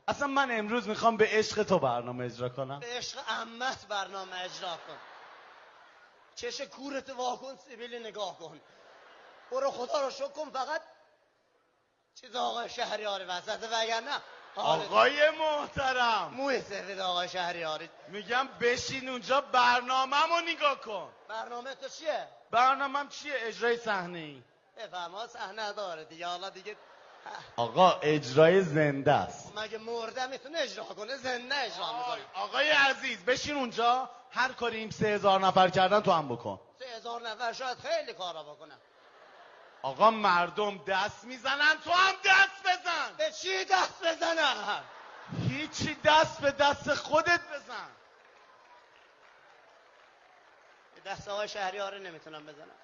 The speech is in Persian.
اصلا من امروز میخوام به عشق تو برنامه اجرا کنم. به عشق عمت برنامه اجرا کن. چش کورت واکن، سیبیل نگاه کن. برو خدا رو شکر کن فقط چیز آقای شهریاری وسط، وگرنه آقای محترم موی سفید آقای شهریاری. میگم بشین اونجا برنامه‌مو نگاه کن. برنامه تو چیه؟ برنامه‌م چیه؟ اجرای صحنه‌ای. بفرما، صحنه داره دیگه. حالا دیگه آقا اجرای زنده است. مگه مرده میتونه اجرا کنه؟ زنده اجرا میکنه. آقای عزیز بشین اونجا، هر کاری این 3000 نفر کردن تو هم بکن. 3000 نفر شاید خیلی کارا بکنن. آقا مردم دست میزنن، تو هم دست بزن. به چی دست بزنن؟ هیچی، دست به دست خودت بزن. دست آقای شهریاری نمیتونم بزنم.